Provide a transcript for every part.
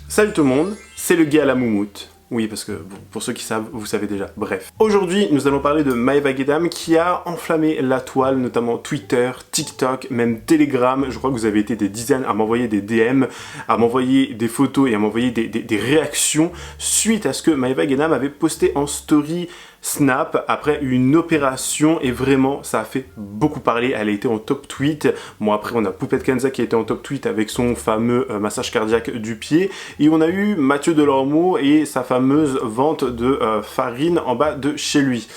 Salut tout le monde, c'est le gars à la moumoute. Oui, parce que pour ceux qui savent, vous savez déjà. Bref. Aujourd'hui, nous allons parler de Maeva Guédam qui a enflammé la toile, notamment Twitter, TikTok, même Telegram. Je crois que vous avez été des dizaines à m'envoyer des DM, à m'envoyer des photos et à m'envoyer des réactions suite à ce que Maeva Guédam avait posté en story Snap après une opération, et vraiment ça a fait beaucoup parler. Elle a été en top tweet. Bon, après on a Poupette Kenza qui a été en top tweet avec son fameux massage cardiaque du pied, et on a eu Mathieu Delormeau et sa fameuse vente de farine en bas de chez lui.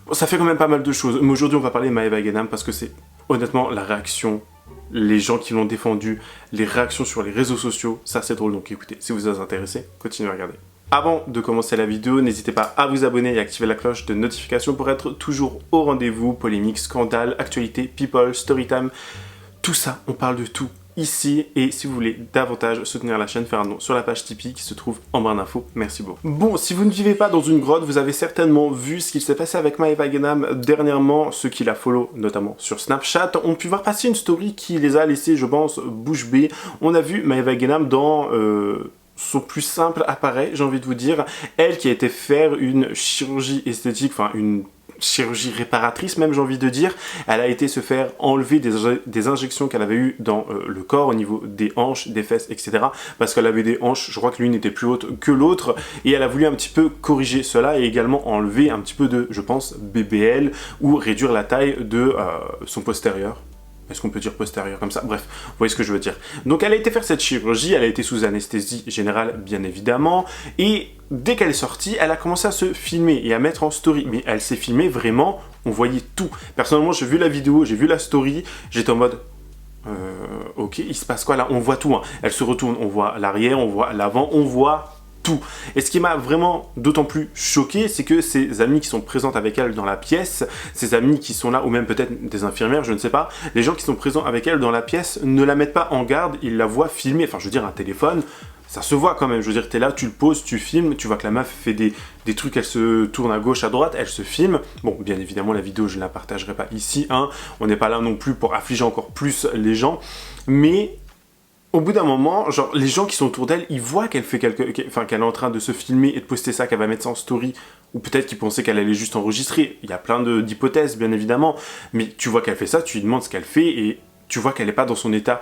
Bon, ça fait quand même pas mal de choses, mais aujourd'hui on va parler de Maeva Guédam parce que c'est honnêtement la réaction, les gens qui l'ont défendu, les réactions sur les réseaux sociaux, ça c'est drôle. Donc écoutez, si vous êtes intéressé, continuez à regarder. Avant de commencer la vidéo, n'hésitez pas à vous abonner et activer la cloche de notification pour être toujours au rendez-vous. Polémiques, scandales, actualités, people, storytime, tout ça, on parle de tout ici. Et si vous voulez davantage soutenir la chaîne, faire un don sur la page Tipeee qui se trouve en barre d'infos. Merci beaucoup. Bon, si vous ne vivez pas dans une grotte, vous avez certainement vu ce qu'il s'est passé avec Maeva Guédam dernièrement. Ceux qui la follow, notamment sur Snapchat, ont pu voir passer une story qui les a laissés, je pense, bouche bée. On a vu Maeva Guédam dans son plus simple appareil, j'ai envie de vous dire. Elle qui a été faire une chirurgie esthétique, enfin une chirurgie réparatrice même, j'ai envie de dire. Elle a été se faire enlever des injections qu'elle avait eues dans le corps au niveau des hanches, des fesses, etc. Parce qu'elle avait des hanches, je crois que l'une était plus haute que l'autre, et elle a voulu un petit peu corriger cela et également enlever un petit peu de, je pense, BBL, ou réduire la taille de son postérieur. Est-ce qu'on peut dire postérieur comme ça? Bref, vous voyez ce que je veux dire. Donc elle a été faire cette chirurgie, elle a été sous anesthésie générale bien évidemment, et dès qu'elle est sortie, elle a commencé à se filmer et à mettre en story. Mais elle s'est filmée vraiment, on voyait tout. Personnellement, j'ai vu la vidéo, j'ai vu la story, j'étais en mode ok, il se passe quoi là? On voit tout, hein. Elle se retourne, on voit l'arrière, on voit l'avant, on voit tout. Et ce qui m'a vraiment d'autant plus choqué, c'est que ses amis qui sont présentes avec elle dans la pièce, ses amis qui sont là, ou même peut-être des infirmières, je ne sais pas, les gens qui sont présents avec elle dans la pièce ne la mettent pas en garde, ils la voient filmer. Enfin, je veux dire, un téléphone, ça se voit quand même. Je veux dire, t'es là, tu le poses, tu filmes, tu vois que la meuf fait des trucs, elle se tourne à gauche, à droite, elle se filme. Bon, bien évidemment, la vidéo, je ne la partagerai pas ici, hein. On n'est pas là non plus pour affliger encore plus les gens, mais au bout d'un moment, genre, les gens qui sont autour d'elle, ils voient qu'elle fait qu'elle est en train de se filmer et de poster ça, qu'elle va mettre ça en story, ou peut-être qu'ils pensaient qu'elle allait juste enregistrer. Il y a plein d'hypothèses, bien évidemment, mais tu vois qu'elle fait ça, tu lui demandes ce qu'elle fait, et tu vois qu'elle n'est pas dans son état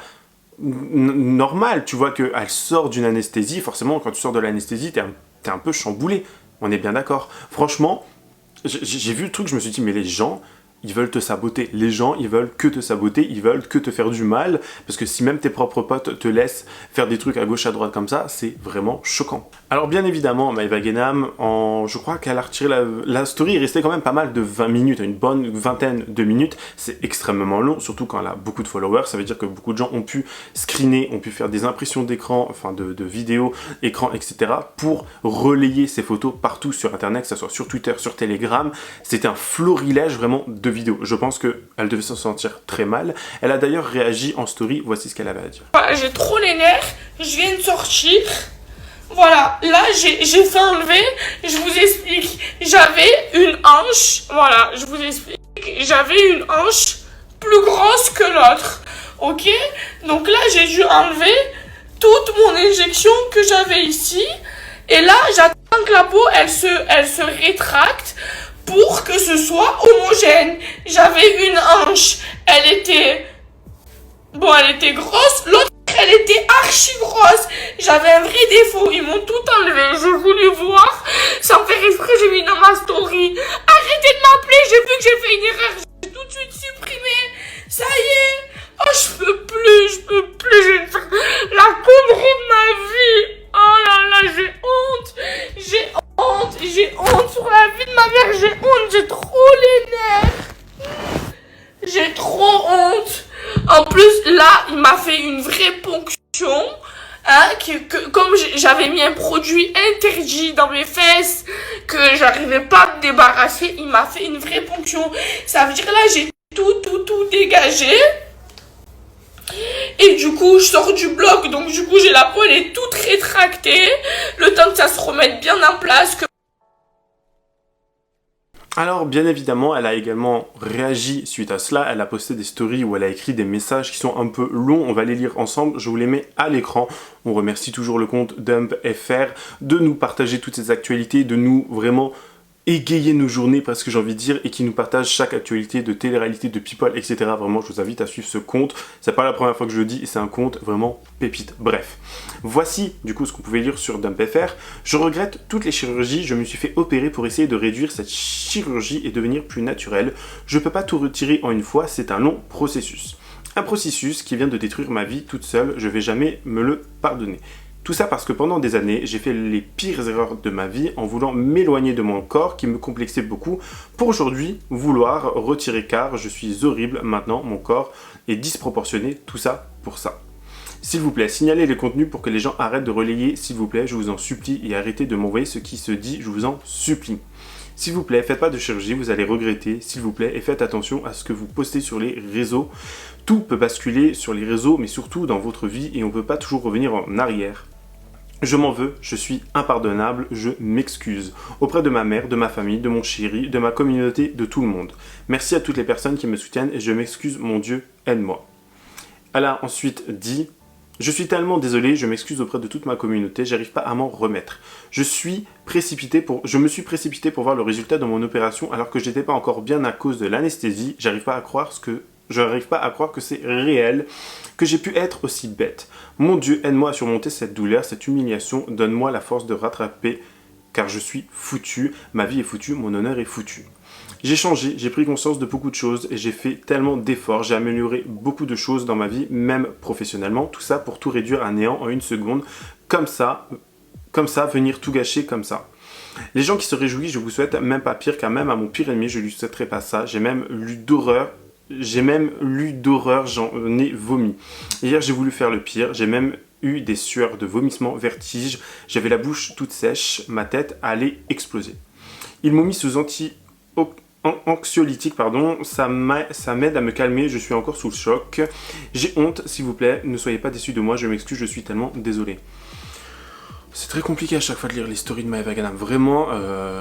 normal. Tu vois qu'elle sort d'une anesthésie. Forcément, quand tu sors de l'anesthésie, t'es un peu chamboulé. On est bien d'accord. Franchement, j'ai vu le truc, je me suis dit, mais les gens, ils veulent te saboter. Les gens, ils veulent que te saboter, ils veulent que te faire du mal, parce que si même tes propres potes te laissent faire des trucs à gauche à droite comme ça, c'est vraiment choquant. Alors bien évidemment, Maeva Guédam, je crois qu'elle a retiré la story, il restait quand même pas mal de 20 minutes, une bonne vingtaine de minutes. C'est extrêmement long, surtout quand elle a beaucoup de followers. Ça veut dire que beaucoup de gens ont pu screener, ont pu faire des impressions d'écran, enfin de vidéos, écran, etc. pour relayer ces photos partout sur internet, que ce soit sur Twitter, sur Telegram. C'était un florilège vraiment de vidéos. Je pense qu'elle devait se sentir très mal. Elle a d'ailleurs réagi en story, voici ce qu'elle avait à dire. J'ai trop les nerfs, je viens de sortir. Voilà, là j'ai fait enlever, je vous explique, j'avais une hanche, voilà, je vous explique, j'avais une hanche plus grosse que l'autre, ok? Donc là j'ai dû enlever toute mon injection que j'avais ici, et là j'attends que la peau elle se rétracte pour que ce soit homogène. J'avais une hanche, elle était grosse, l'autre elle était archi grosse. J'avais un vrai défaut, ils m'ont tout enlevé. J'ai voulu voir, sans faire exprès, j'ai mis dans ma story. Arrêtez de m'appeler, j'ai vu que j'ai fait une erreur, j'ai tout de suite supprimé. Ça y est, oh je peux plus, la connerie de ma vie. Oh là là, j'ai honte sur la vie de ma mère, j'ai honte, j'ai trop les nerfs. J'ai trop honte. En plus, là, il m'a fait une vraie ponction. Hein, comme j'avais mis un produit interdit dans mes fesses, que j'arrivais pas à me débarrasser, il m'a fait une vraie ponction. Ça veut dire là, j'ai tout dégagé. Et du coup, je sors du bloc, donc du coup, j'ai la peau, elle est toute rétractée. Le temps que ça se remette bien en place. Alors bien évidemment, elle a également réagi suite à cela, elle a posté des stories où elle a écrit des messages qui sont un peu longs, on va les lire ensemble, je vous les mets à l'écran. On remercie toujours le compte DumpFR de nous partager toutes ces actualités, de nous vraiment égayer nos journées, parce que j'ai envie de dire, et qui nous partage chaque actualité de télé-réalité, de people, etc. Vraiment, je vous invite à suivre ce compte. C'est pas la première fois que je le dis, et c'est un compte vraiment pépite. Bref, voici du coup ce qu'on pouvait lire sur DumpFR. Je regrette toutes les chirurgies, je me suis fait opérer pour essayer de réduire cette chirurgie et devenir plus naturel. Je peux pas tout retirer en une fois, c'est un long processus. Un processus qui vient de détruire ma vie toute seule, je vais jamais me le pardonner. Tout ça parce que pendant des années, j'ai fait les pires erreurs de ma vie en voulant m'éloigner de mon corps qui me complexait beaucoup pour aujourd'hui vouloir retirer car je suis horrible maintenant, mon corps est disproportionné, tout ça pour ça. S'il vous plaît, signalez les contenus pour que les gens arrêtent de relayer, s'il vous plaît, je vous en supplie et arrêtez de m'envoyer ce qui se dit, je vous en supplie. S'il vous plaît, faites pas de chirurgie, vous allez regretter, s'il vous plaît, et faites attention à ce que vous postez sur les réseaux. Tout peut basculer sur les réseaux, mais surtout dans votre vie et on ne peut pas toujours revenir en arrière. Je m'en veux, je suis impardonnable, je m'excuse. Auprès de ma mère, de ma famille, de mon chéri, de ma communauté, de tout le monde. Merci à toutes les personnes qui me soutiennent et je m'excuse, mon Dieu, aide-moi. Elle a ensuite dit « Je suis tellement désolée, je m'excuse auprès de toute ma communauté, j'arrive pas à m'en remettre. Je me suis précipitée pour voir le résultat de mon opération alors que j'étais pas encore bien à cause de l'anesthésie, j'arrive pas à croire que c'est réel, que j'ai pu être aussi bête. Mon Dieu, aide-moi à surmonter cette douleur, cette humiliation, donne-moi la force de rattraper, car je suis foutu, ma vie est foutue, mon honneur est foutu. J'ai changé, j'ai pris conscience de beaucoup de choses et j'ai fait tellement d'efforts, j'ai amélioré beaucoup de choses dans ma vie, même professionnellement, tout ça pour tout réduire à néant en une seconde, comme ça, venir tout gâcher comme ça. Les gens qui se réjouissent, je vous souhaite même pas pire, car même à mon pire ennemi, je lui souhaiterais pas ça, j'ai même lu d'horreur, j'en ai vomi. Hier, j'ai voulu faire le pire, j'ai même eu des sueurs de vomissement, vertige, j'avais la bouche toute sèche, ma tête allait exploser. Ils m'ont mis sous anxiolytique, ça m'aide à me calmer, je suis encore sous le choc. J'ai honte, s'il vous plaît, ne soyez pas déçus de moi, je m'excuse, je suis tellement désolé. C'est très compliqué à chaque fois de lire les stories de Maeva Gadam. Vraiment,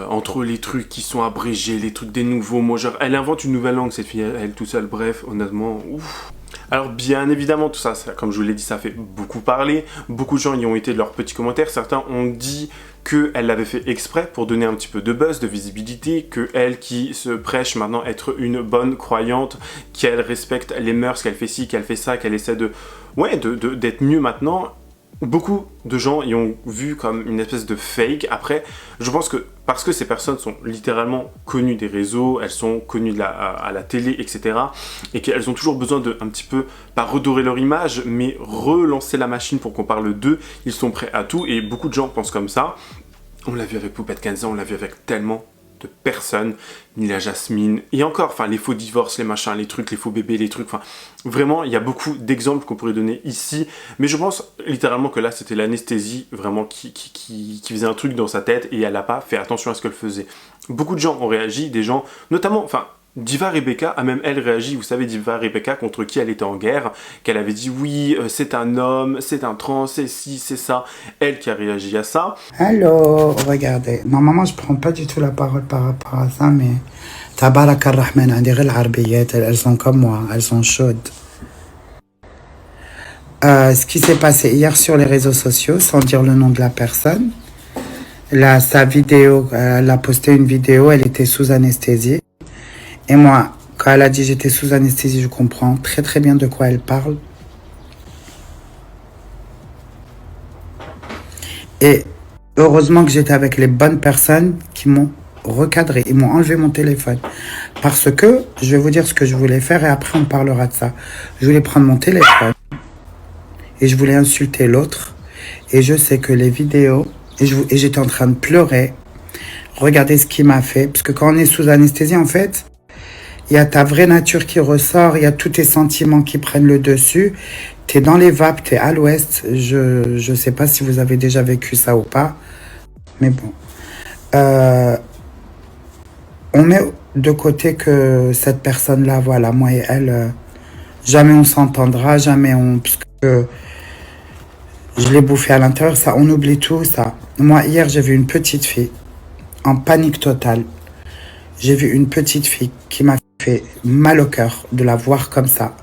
entre les trucs qui sont abrégés, les trucs des nouveaux mots, genre, elle invente une nouvelle langue, cette fille, elle toute seule, bref, honnêtement, ouf. Alors bien évidemment, tout ça, comme je vous l'ai dit, ça fait beaucoup parler. Beaucoup de gens y ont été de leurs petits commentaires. Certains ont dit qu'elle l'avait fait exprès pour donner un petit peu de buzz, de visibilité, qu'elle qui se prêche maintenant être une bonne croyante, qu'elle respecte les mœurs, qu'elle fait ci, qu'elle fait ça, qu'elle essaie d'être mieux maintenant. Beaucoup de gens y ont vu comme une espèce de fake. Après, je pense que parce que ces personnes sont littéralement connues des réseaux, elles sont connues à la télé, etc. et qu'elles ont toujours besoin de un petit peu, pas redorer leur image, mais relancer la machine pour qu'on parle d'eux, ils sont prêts à tout et beaucoup de gens pensent comme ça. On l'a vu avec Poupette Kenza, on l'a vu avec tellement de personnes, ni la Jasmine, et encore, enfin, les faux divorces, les machins, les trucs, les faux bébés, les trucs, enfin, vraiment, il y a beaucoup d'exemples qu'on pourrait donner ici, mais je pense littéralement que là, c'était l'anesthésie, vraiment, qui faisait un truc dans sa tête, et elle n'a pas fait attention à ce qu'elle faisait. Beaucoup de gens ont réagi, des gens, notamment, enfin, Diva Rebecca a même elle réagi, vous savez Diva Rebecca contre qui elle était en guerre, qu'elle avait dit oui c'est un homme, c'est un trans, c'est ci, c'est ça, elle qui a réagi à ça. Alors, regardez, normalement je prends pas du tout la parole par rapport à ça, mais Tabarak ar-Rahman, on dirait l'Arabiyat, elles sont comme moi, elles sont chaudes. Ce qui s'est passé hier sur les réseaux sociaux, sans dire le nom de la personne, sa vidéo, elle a posté une vidéo, elle était sous anesthésie. Et moi, quand elle a dit j'étais sous anesthésie, je comprends très très bien de quoi elle parle. Et heureusement que j'étais avec les bonnes personnes qui m'ont recadré. Ils m'ont enlevé mon téléphone. Parce que, je vais vous dire ce que je voulais faire et après on parlera de ça. Je voulais prendre mon téléphone et je voulais insulter l'autre. Et je sais que les vidéos, et j'étais en train de pleurer. Regardez ce qu'il m'a fait. Parce que quand on est sous anesthésie, en fait, il y a ta vraie nature qui ressort, il y a tous tes sentiments qui prennent le dessus. T'es dans les vapes, t'es à l'ouest. Je sais pas si vous avez déjà vécu ça ou pas. Mais bon. On met de côté que cette personne-là, voilà, moi et elle, jamais on s'entendra, jamais on... Parce que je l'ai bouffé à l'intérieur, ça, on oublie tout, ça. Moi, hier, j'ai vu une petite fille en panique totale. j'ai vu une petite fille qui m'a fait mal au cœur de la voir comme ça,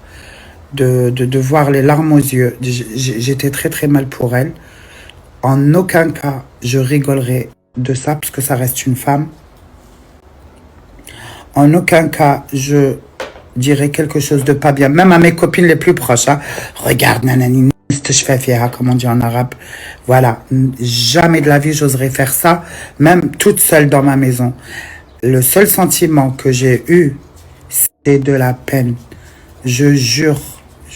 de voir les larmes aux yeux. J'étais très très mal pour elle. En aucun cas, je rigolerai de ça, parce que ça reste une femme. En aucun cas, je dirais quelque chose de pas bien, même à mes copines les plus proches. Hein. Regarde, nanani, comme on dit en arabe. Voilà, jamais de la vie j'oserais faire ça, même toute seule dans ma maison. Le seul sentiment que j'ai eu, c'est de la peine. Je jure,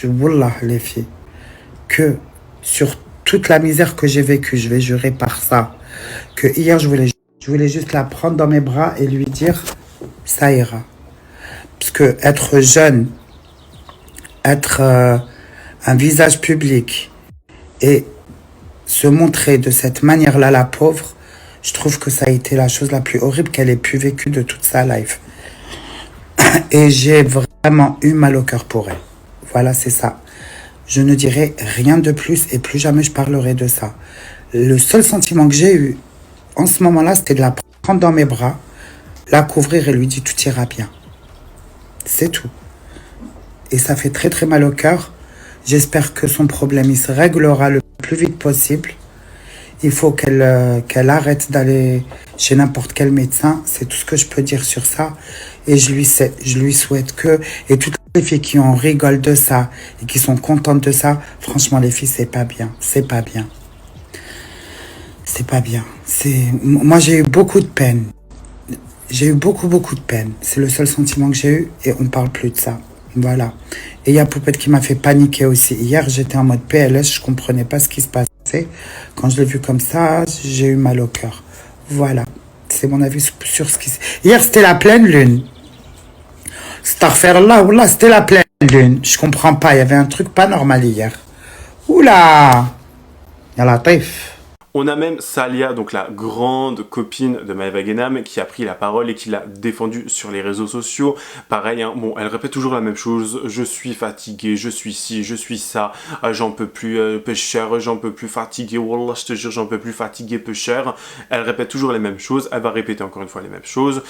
wallah les filles, que sur toute la misère que j'ai vécue, je vais jurer par ça, que hier je voulais juste la prendre dans mes bras et lui dire, ça ira. Parce que être jeune, être un visage public et se montrer de cette manière-là, la pauvre, je trouve que ça a été la chose la plus horrible qu'elle ait pu vécu de toute sa life. Et j'ai vraiment eu mal au cœur pour elle. Voilà, c'est ça. Je ne dirai rien de plus et plus jamais je parlerai de ça. Le seul sentiment que j'ai eu en ce moment-là, c'était de la prendre dans mes bras, la couvrir et lui dire tout ira bien. C'est tout. Et ça fait très très mal au cœur. J'espère que son problème, il se réglera le plus vite possible. Il faut qu'elle arrête d'aller chez n'importe quel médecin. C'est tout ce que je peux dire sur ça. Et je lui souhaite que... Et toutes les filles qui en rigolent de ça et qui sont contentes de ça, franchement, les filles, c'est pas bien. C'est pas bien. C'est pas bien. Moi, j'ai eu beaucoup de peine. J'ai eu beaucoup de peine. C'est le seul sentiment que j'ai eu et on parle plus de ça. Voilà. Et il y a Poupette qui m'a fait paniquer aussi. Hier, j'étais en mode PLS, je comprenais pas ce qui se passait. Quand je l'ai vu comme ça, j'ai eu mal au cœur. Voilà. C'est mon avis sur ce qui s'est... Hier, c'était la pleine lune. Starfirullah, oula, c'était la pleine lune. Je comprends pas, il y avait un truc pas normal hier. Oula! Yalla, taif. On a même Salia, donc la grande copine de Maeva Guénam, qui a pris la parole et qui l'a défendue sur les réseaux sociaux. Pareil, hein, bon, elle répète toujours la même chose. Je suis fatiguée, je suis ci, je suis ça. J'en peux plus, peu cher, j'en peux plus fatiguée. Wallah, je te jure, j'en peux plus fatiguée, peu cher. Elle répète toujours les mêmes choses. Elle va répéter encore une fois les mêmes choses.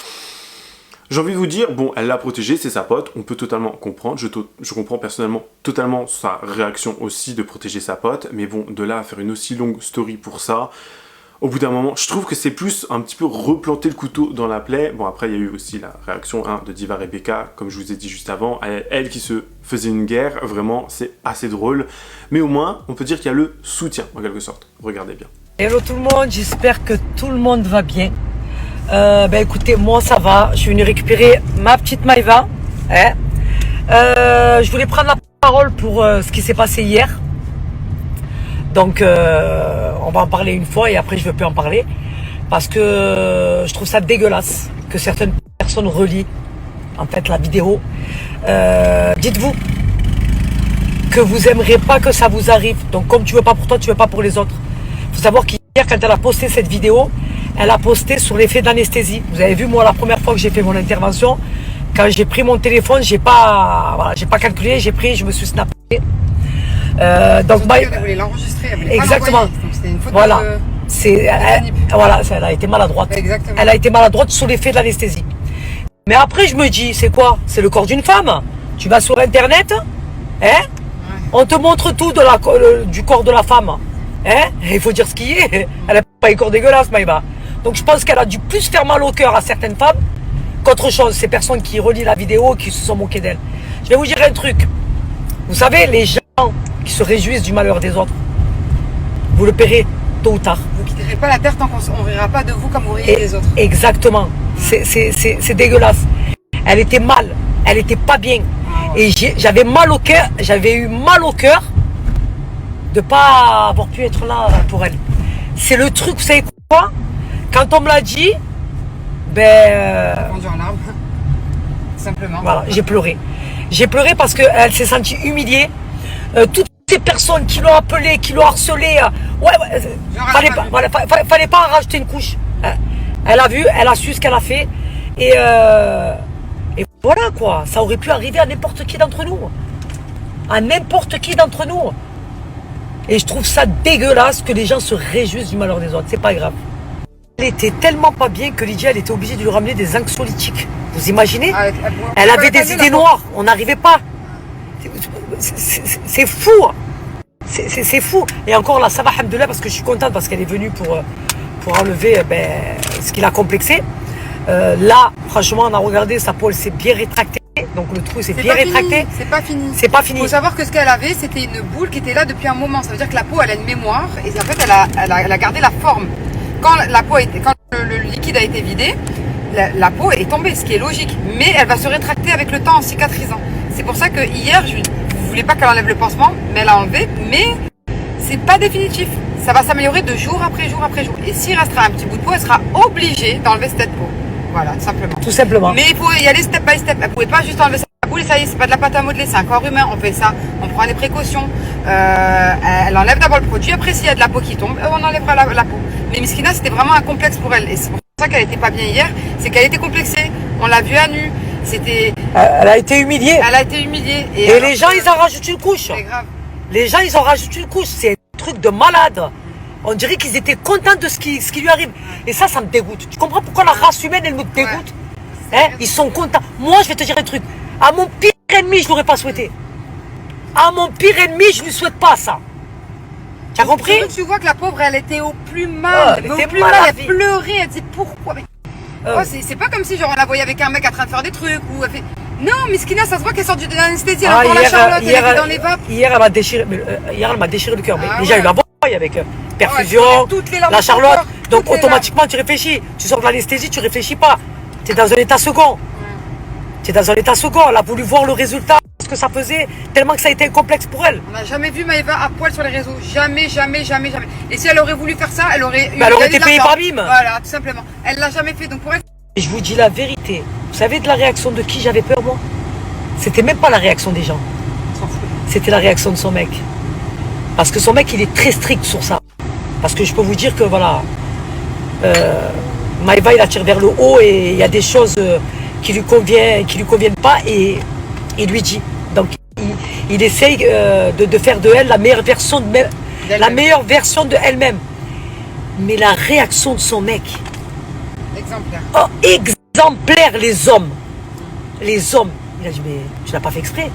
J'ai envie de vous dire, bon, elle l'a protégée, c'est sa pote, on peut totalement comprendre, je comprends personnellement totalement sa réaction aussi de protéger sa pote, mais bon, de là à faire une aussi longue story pour ça, au bout d'un moment, je trouve que c'est plus un petit peu replanter le couteau dans la plaie. Bon, après, il y a eu aussi la réaction de Diva Rebecca, comme je vous ai dit juste avant, elle qui se faisait une guerre, vraiment, c'est assez drôle, mais au moins, on peut dire qu'il y a le soutien, en quelque sorte. Regardez bien. Hello tout le monde, j'espère que tout le monde va bien. Écoutez, moi ça va, je suis venu récupérer ma petite Maeva. Hein. Je voulais prendre la parole pour ce qui s'est passé hier. Donc on va en parler une fois et après je ne veux plus en parler. Parce que je trouve ça dégueulasse que certaines personnes relient en fait la vidéo. Dites-vous que vous n'aimerez pas que ça vous arrive. Donc comme tu veux pas pour toi, tu veux pas pour les autres. Il faut savoir qu'hier quand elle a posté cette vidéo, elle a posté sur l'effet d'anesthésie. Vous avez vu, moi, la première fois que j'ai fait mon intervention, quand j'ai pris mon téléphone, j'ai pas calculé, je me suis snappé. Donc, elle voulait l'enregistrer, elle voulait exactement. pas l'envoyer. Donc c'était une photo voilà. de... Elle a été maladroite. Exactement. Elle a été maladroite sous l'effet de l'anesthésie. Mais après, je me dis, c'est quoi? C'est le corps d'une femme. Tu vas sur Internet, hein? Ouais. On te montre tout du corps de la femme. Hein? Il faut dire ce qui est. Elle n'a pas un corps dégueulasse, Maeva. Donc je pense qu'elle a dû plus faire mal au cœur à certaines femmes qu'autre chose, ces personnes qui relient la vidéo et qui se sont moquées d'elle. Je vais vous dire un truc. Vous savez, les gens qui se réjouissent du malheur des autres, vous le paierez tôt ou tard. Vous quitterez pas la terre tant qu'on ne rira pas de vous comme vous riez des autres. Exactement. C'est dégueulasse. Elle était mal. Elle était pas bien. Ah ouais. Et j'avais mal au cœur. J'avais eu mal au cœur de pas avoir pu être là pour elle. C'est le truc, vous savez quoi? Quand on me l'a dit, Vendu en larmes. Simplement. Voilà, j'ai pleuré. J'ai pleuré parce qu'elle s'est sentie humiliée. Toutes ces personnes qui l'ont appelée, qui l'ont harcelée, fallait pas en rajouter une couche. Elle a vu, elle a su ce qu'elle a fait. Et voilà quoi, ça aurait pu arriver à n'importe qui d'entre nous. À n'importe qui d'entre nous. Et je trouve ça dégueulasse que les gens se réjouissent du malheur des autres. C'est pas grave. était tellement pas bien que Lydia, elle était obligée de lui ramener des anxiolytiques. Vous imaginez? Ah, Elle avait des idées noires, on n'arrivait pas. C'est fou. C'est fou. Et encore là, ça va, alhamdoulilah, parce que je suis contente parce qu'elle est venue pour enlever ce qui l'a complexé. Là, franchement, on a regardé, sa peau, elle s'est bien rétractée. Donc le trou s'est bien rétracté. C'est pas fini. C'est pas fini. Il faut savoir que ce qu'elle avait, c'était une boule qui était là depuis un moment. Ça veut dire que la peau, elle a une mémoire. Et en fait, elle a gardé la forme. Quand le liquide a été vidé, la peau est tombée, ce qui est logique. Mais elle va se rétracter avec le temps en cicatrisant. C'est pour ça que hier, vous voulez pas qu'elle enlève le pansement, mais elle a enlevé. Mais c'est pas définitif. Ça va s'améliorer de jour après jour après jour. Et s'il restera un petit bout de peau, elle sera obligée d'enlever cette peau. Voilà, tout simplement. Tout simplement. Mais il faut y aller step by step. Elle pouvait pas juste enlever sa boule et ça y est, c'est pas de la pâte à modeler, c'est un corps humain. On fait ça, on prend les précautions. Elle enlève d'abord le produit. Après, s'il y a de la peau qui tombe, on enlèvera la peau. Mais Miskina, c'était vraiment un complexe pour elle. Et c'est pour ça qu'elle était pas bien hier. C'est qu'elle était complexée. On l'a vue à nu. C'était. Elle a été humiliée. Elle a été humiliée. Et les gens, ils en rajoutent une couche. C'est grave. Les gens, ils en rajoutent une couche. C'est un truc de malade. On dirait qu'ils étaient contents de ce qui lui arrive. Et ça me dégoûte. Tu comprends pourquoi la race humaine, elle nous dégoûte? Hein? Ils sont contents. Moi, je vais te dire un truc. À mon pire ennemi, je ne l'aurais pas souhaité. À mon pire ennemi, je ne lui souhaite pas ça. Tu as compris? Tu vois que la pauvre, elle était au plus mal. Elle Mais était au plus mal mal, à elle vie. pleurait. Elle disait pourquoi. Oh, c'est pas comme si genre on la voyait avec un mec en train de faire des trucs ou elle fait. Non, Miskina, ça se voit qu'elle sort de l'anesthésie. Elle a encore la Charlotte, elle était dans les vapes. Hier, elle m'a déchiré, le cœur. Mais Ah déjà, ouais. il la voit avec perfusion, toutes les larmes la de son Charlotte. corps, Donc toutes les automatiquement, tu réfléchis. Tu sors de l'anesthésie, tu réfléchis pas. Tu es dans un état second. Tu es dans un état second. Elle a voulu voir le résultat, ce que ça faisait, tellement que ça a été un complexe pour elle. On n'a jamais vu Maëva à poil sur les réseaux. Jamais, jamais, jamais, jamais. Et si elle aurait voulu faire ça, elle aurait eu. Elle aurait été gagné de payée l'argent. par Bim. Voilà, tout simplement. Elle l'a jamais fait. Donc pour elle. Et je vous dis la vérité. Vous savez de la réaction de qui j'avais peur, moi? C'était même pas la réaction des gens. C'était la réaction de son mec. Parce que son mec, il est très strict sur ça. Parce que je peux vous dire que voilà, Maëva, il attire vers le haut et il y a des choses qui lui conviennent pas et il lui dit. Donc il essaye de faire de elle la meilleure version de elle-même. Mais la réaction de son mec, Exemplaire. oh, exemplaire, les hommes. Les hommes. Il a dit, mais tu l'as pas fait exprès.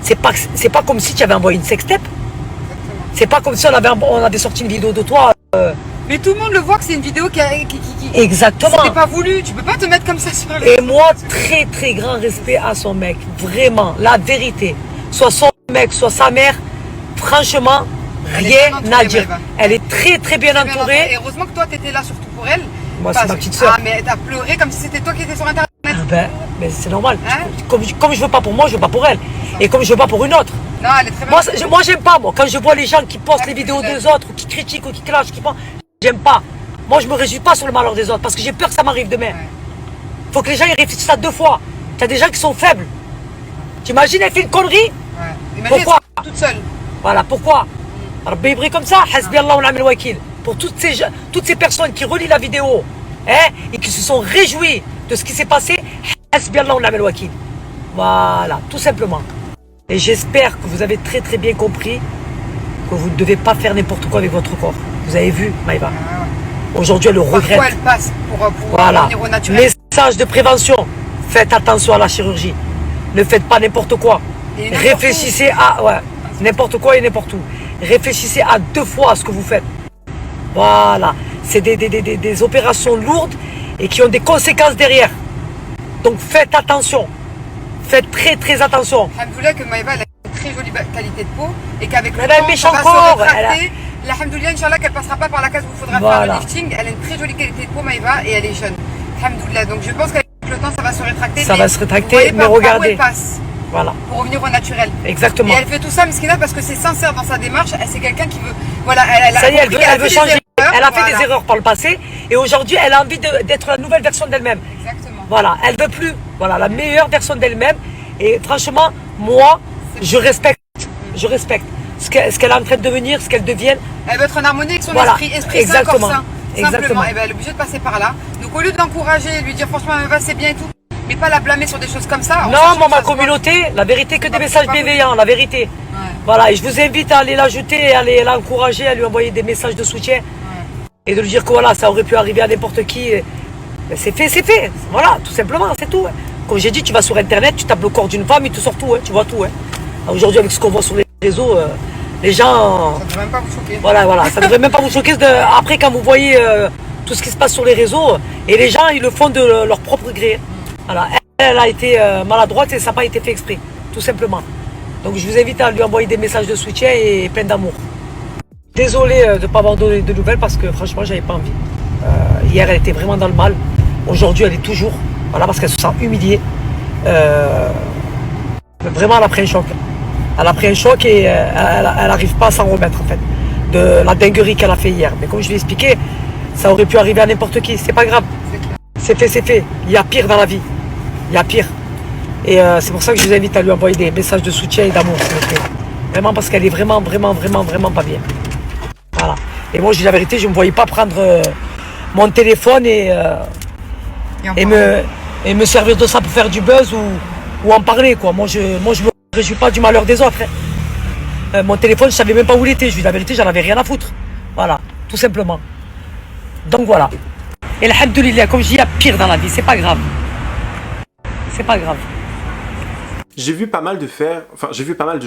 C'est pas comme si tu avais envoyé une sextape. C'est pas comme si on avait sorti une vidéo de toi. Mais tout le monde le voit que c'est une vidéo qui. Exactement. C'était pas voulu. Tu peux pas te mettre comme ça sur les. Et moi, très très grand respect à son mec. Vraiment, la vérité. Soit son mec, soit sa mère. Franchement, Elle est rien bien entourée, à dire. Maëva. Elle est très très bien entourée. Et heureusement que toi, t'étais là surtout pour elle. Moi, c'est Parce- ma petite sœur. Ah, mais t'as pleuré comme si c'était toi qui étais sur Internet. Mais c'est normal. Hein? Comme je veux pas pour moi, je veux pas pour elle. Et comme je veux pas pour une autre. Non, elle est très bien. Moi, j'aime pas, moi. Quand je vois les gens qui postent les vidéos des autres, ou qui critiquent, ou qui clashent, j'aime pas. Moi, je me réjouis pas sur le malheur des autres, parce que j'ai peur que ça m'arrive demain. Faut que les gens y réfléchissent à deux fois. T'as des gens qui sont faibles. T'imagines, elle fait une connerie? Ouais. Imagine, Pourquoi? elle sera toute seule. Voilà, pourquoi? Rabbi Ibri comme ça, Hasbi Allah wa ni'mal wakil. Pour toutes ces personnes qui relient la vidéo, hein, et qui se sont réjouies de ce qui s'est passé, Hasbi Allah wa ni'mal wakil. Voilà, tout simplement. Et j'espère que vous avez très très bien compris que vous ne devez pas faire n'importe quoi avec votre corps. Vous avez vu, Maëva? Aujourd'hui, elle le regrette. Parfois, elle passe pour Voilà. revenir au naturel. Message de prévention. Faites attention à la chirurgie. Ne faites pas n'importe quoi. Et n'importe Réfléchissez à... Ouais, n'importe quoi et n'importe où. Réfléchissez à deux fois à ce que vous faites. Voilà. C'est des opérations lourdes et qui ont des conséquences derrière. Donc faites attention. Faites très très attention. Alhamdoulilah que Maëva elle a une très jolie qualité de peau et qu'avec le Elle a un temps, méchant ça va corps, se rétracter. Alhamdoulilah, Inch'Allah, qu'elle passera pas par la case où il faudra faire Voilà. le lifting. Elle a une très jolie qualité de peau, Maëva, et elle est jeune. Alhamdoulilah. Donc je pense qu'avec le temps, ça va se rétracter. Ça mais va se rétracter, vous voyez mais par où regardez. elle passe Voilà. pour revenir au naturel. Exactement. Et elle fait tout ça, Miskina, parce que c'est sincère dans sa démarche. C'est quelqu'un qui veut. Voilà, elle a Ça y est, compris, elle veut fait changer. des erreurs, Elle a fait voilà. des erreurs par le passé. Et aujourd'hui, elle a envie d'être la nouvelle version d'elle-même. Exactement. Voilà, elle veut plus. Voilà, la meilleure version d'elle-même. Et franchement, moi, je respecte. Je respecte ce qu'elle est en train de devenir, ce qu'elle devienne. Elle veut être en harmonie avec son Voilà. esprit Exactement. sain, corps sain. Exactement. Simplement, et ben, elle est obligée de passer par là. Donc au lieu de l'encourager, lui dire franchement, Maëva, c'est bien et tout, mais pas la blâmer sur des choses comme ça. en Non, sachant moi, que ma ça se voit. communauté, la vérité, que des messages pas bienveillants, la vérité. Ouais. Voilà, et je vous invite à aller l'ajouter, à aller l'encourager, à lui envoyer des messages de soutien. et de lui dire que voilà, ça aurait pu arriver à n'importe qui, ben, c'est fait, c'est fait. Voilà, tout simplement, c'est tout. Hein. Comme j'ai dit, tu vas sur internet, tu tapes le corps d'une femme, il te sort tout, hein, tu vois tout. Hein. Aujourd'hui, avec ce qu'on voit sur les réseaux, les gens. Ça ne devrait même pas vous choquer. Voilà, ça ne devrait même pas vous choquer. Après, quand vous voyez tout ce qui se passe sur les réseaux, et les gens, ils le font de leur propre gré. Voilà. Elle a été maladroite et ça n'a pas été fait exprès, tout simplement. Donc je vous invite à lui envoyer des messages de soutien et plein d'amour. Désolé de ne pas avoir donné de nouvelles parce que franchement, j'avais pas envie. Hier, elle était vraiment dans le mal. Aujourd'hui, elle est toujours. Voilà, parce qu'elle se sent humiliée. Vraiment, elle a pris un choc. Elle a pris un choc et elle n'arrive pas à s'en remettre, en fait, de la dinguerie qu'elle a fait hier. Mais comme je l'ai expliqué, ça aurait pu arriver à n'importe qui. C'est pas grave. C'est fait, c'est fait. Il y a pire dans la vie. Il y a pire. Et c'est pour ça que je vous invite à lui envoyer des messages de soutien et d'amour, s'il vous plaît. Vraiment, parce qu'elle est vraiment pas bien. Voilà. Et moi, je dis la vérité, je ne me voyais pas prendre mon téléphone et me servir de ça pour faire du buzz ou en parler, quoi. Moi, je me réjouis pas du malheur des autres. Hein. Mon téléphone, je savais même pas où il était. Je dis la vérité, j'en avais rien à foutre. Voilà, tout simplement. Donc voilà. Et alhamdoulilah, comme je dis, il y a pire dans la vie, c'est pas grave. C'est pas grave. J'ai vu pas mal de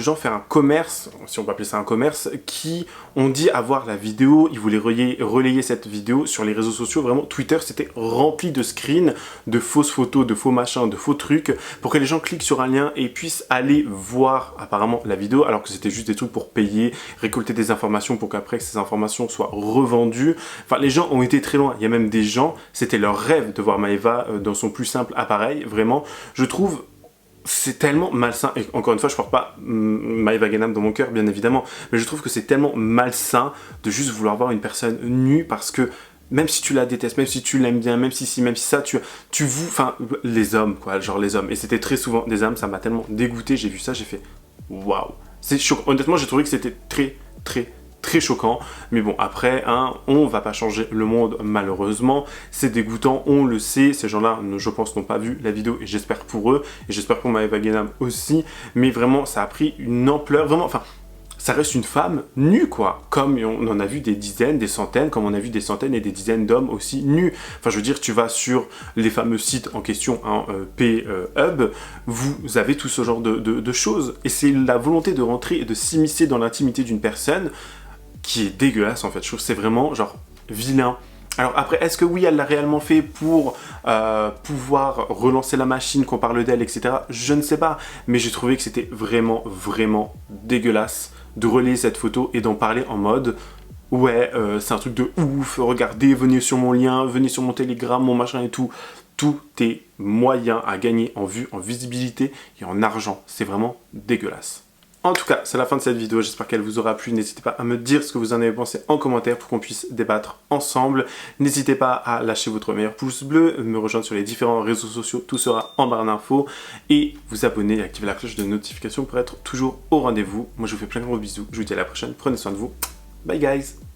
gens faire un commerce, si on peut appeler ça un commerce, qui ont dit avoir la vidéo, ils voulaient relayer cette vidéo sur les réseaux sociaux. Vraiment, Twitter c'était rempli de screens, de fausses photos, de faux machins, de faux trucs, pour que les gens cliquent sur un lien et puissent aller voir apparemment la vidéo, alors que c'était juste des trucs pour payer, récolter des informations pour qu'après ces informations soient revendues. Enfin, les gens ont été très loin. Il y a même des gens, c'était leur rêve de voir Maeva dans son plus simple appareil. Vraiment, je trouve... c'est tellement malsain, et encore une fois je porte pas Maeva Guénam dans mon cœur bien évidemment, mais je trouve que c'est tellement malsain de juste vouloir voir une personne nue parce que même si tu la détestes, même si tu l'aimes bien, même si ça, enfin les hommes quoi, genre les hommes, et c'était très souvent des hommes, ça m'a tellement dégoûté, j'ai vu ça, j'ai fait waouh, c'est choquant, honnêtement j'ai trouvé que c'était très choquant, mais bon après hein, on va pas changer le monde malheureusement, c'est dégoûtant, on le sait, ces gens là je pense n'ont pas vu la vidéo et j'espère pour eux, et j'espère pour Maeva Guénam aussi, mais vraiment ça a pris une ampleur, vraiment, enfin ça reste une femme nue quoi, comme on en a vu des dizaines, des centaines, comme on a vu des centaines et des dizaines d'hommes aussi nus. Enfin je veux dire, tu vas sur les fameux sites en question, hein, P-Hub, vous avez tout ce genre de choses, et c'est la volonté de rentrer et de s'immiscer dans l'intimité d'une personne qui est dégueulasse en fait. Je trouve que c'est vraiment genre vilain. Alors après, est-ce que oui, elle l'a réellement fait pour pouvoir relancer la machine, qu'on parle d'elle, etc. Je ne sais pas, mais j'ai trouvé que c'était vraiment dégueulasse de relayer cette photo et d'en parler en mode ouais, c'est un truc de ouf, regardez, venez sur mon lien, venez sur mon télégramme, mon machin et tout. Tout est moyen à gagner en vue, en visibilité et en argent. C'est vraiment dégueulasse. En tout cas, c'est la fin de cette vidéo, j'espère qu'elle vous aura plu. N'hésitez pas à me dire ce que vous en avez pensé en commentaire pour qu'on puisse débattre ensemble. N'hésitez pas à lâcher votre meilleur pouce bleu, me rejoindre sur les différents réseaux sociaux, tout sera en barre d'infos. Et vous abonner et activer la cloche de notification pour être toujours au rendez-vous. Moi je vous fais plein de gros bisous, je vous dis à la prochaine, prenez soin de vous. Bye guys!